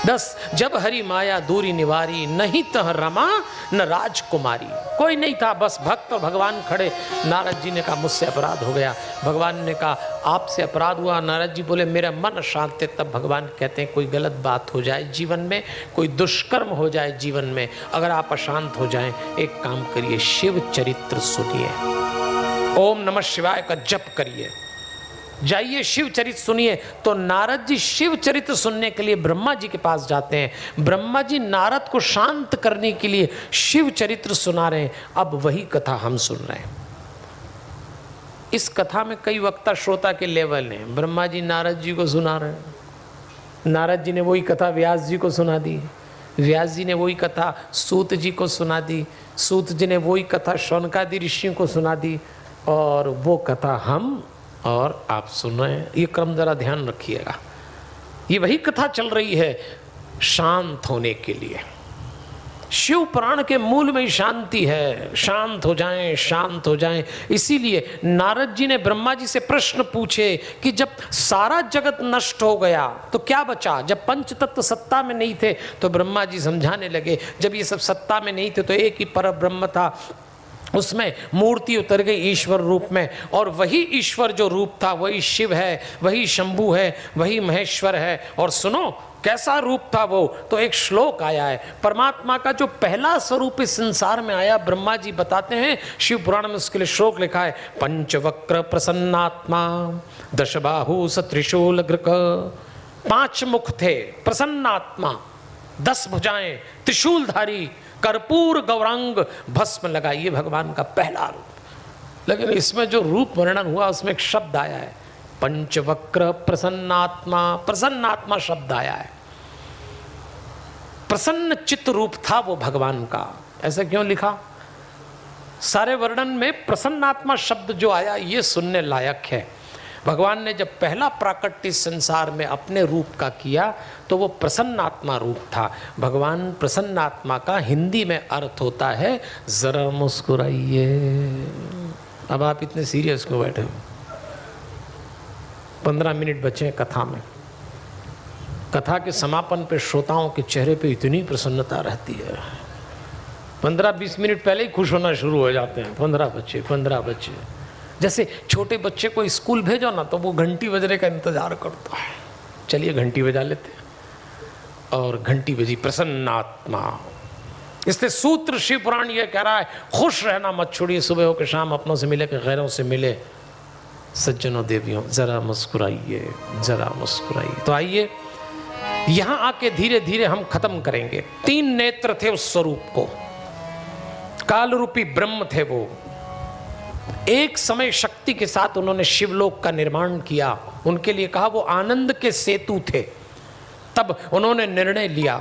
10 जब हरि माया दूरी निवारी, नहीं तह रमा न राजकुमारी। कोई नहीं था, बस भक्त और भगवान खड़े। नारद जी ने कहा मुझसे अपराध हो गया। भगवान ने कहा आपसे अपराध हुआ। नारद जी बोले मेरा मन शांत है। तब भगवान कहते हैं कोई गलत बात हो जाए जीवन में, कोई दुष्कर्म हो जाए जीवन में, अगर आप अशांत हो जाएं, एक काम करिए, शिव चरित्र सुनिए, ओम नमः शिवाय का जप करिए, जाइए शिव चरित्र सुनिए। तो नारद जी शिव चरित्र सुनने के लिए ब्रह्मा जी के पास जाते हैं। ब्रह्मा जी नारद को शांत करने के लिए शिव चरित्र सुना रहे हैं। अब वही कथा हम सुन रहे हैं। इस कथा में कई वक्ता श्रोता के लेवल हैं। ब्रह्मा जी नारद जी को सुना रहे हैं, नारद जी ने वही कथा व्यास जी को सुना दी, व्यास जी ने वही कथा सूत जी को सुना दी, सूत जी ने वही कथा शौनकादि ऋषियों को सुना दी, और वो कथा हम और आप सुन रहे हैं। ये क्रम जरा ध्यान रखिएगा। ये वही कथा चल रही है शांत होने के लिए। शिव पुराण के मूल में ही शांति है, शांत हो जाएं, शांत हो जाएं। इसीलिए नारद जी ने ब्रह्मा जी से प्रश्न पूछे कि जब सारा जगत नष्ट हो गया तो क्या बचा। जब पंच तत्व सत्ता में नहीं थे तो ब्रह्मा जी समझाने लगे, जब ये सब सत्ता में नहीं थे तो एक ही पर ब्रह्म था, उसमें मूर्ति उतर गई ईश्वर रूप में, और वही ईश्वर जो रूप था वही शिव है, वही शंभु है, वही महेश्वर है। और सुनो कैसा रूप था वो, तो एक श्लोक आया है परमात्मा का जो पहला स्वरूप इस संसार में आया। ब्रह्मा जी बताते हैं, शिव पुराण में उसके लिए श्लोक लिखा है, पंचवक्र प्रसन्नात्मा दशबाहु सत्रिशूल गृक। 5 मुख थे, प्रसन्नात्मा, 10 भुजाएं, त्रिशूलधारी, कर्पूर गौरांग, भस्म लगाइए, भगवान का पहला रूप। लेकिन इसमें जो रूप वर्णन हुआ उसमें एक शब्द आया है पंचवक्र प्रसन्नात्मा। प्रसन्नात्मा शब्द आया है, प्रसन्न चित्त रूप था वो भगवान का। ऐसा क्यों लिखा? सारे वर्णन में प्रसन्नात्मा शब्द जो आया ये सुनने लायक है। भगवान ने जब पहला प्राकट्य संसार में अपने रूप का किया तो वो प्रसन्नात्मा रूप था। भगवान प्रसन्नात्मा का हिंदी में अर्थ होता है जरा मुस्कुराइए। अब आप इतने सीरियस क्यों बैठे हो? 15 मिनट बचे कथा में। कथा के समापन पे श्रोताओं के चेहरे पे इतनी प्रसन्नता रहती है, 15-20 मिनट पहले ही खुश होना शुरू हो जाते हैं। 15 बच्चे जैसे छोटे बच्चे को स्कूल भेजो ना तो वो घंटी बजने का इंतजार करता है। चलिए घंटी बजा लेते हैं, और घंटी बजी, प्रसन्नात्मा। इसलिए सूत्र शिव पुराण ये कह रहा है खुश रहना मत छोड़िए, सुबह हो के शाम अपनों से मिले कि गैरों से मिले। सज्जनों देवियों जरा मुस्कुराइए, जरा मुस्कुराइए। तो आइए यहां आके धीरे धीरे हम खत्म करेंगे। 3 नेत्र थे उस स्वरूप को, काल रूपी ब्रह्म थे वो। एक समय शक्ति के साथ उन्होंने शिवलोक का निर्माण किया। उनके लिए कहा वो आनंद के सेतु थे। तब उन्होंने निर्णय लिया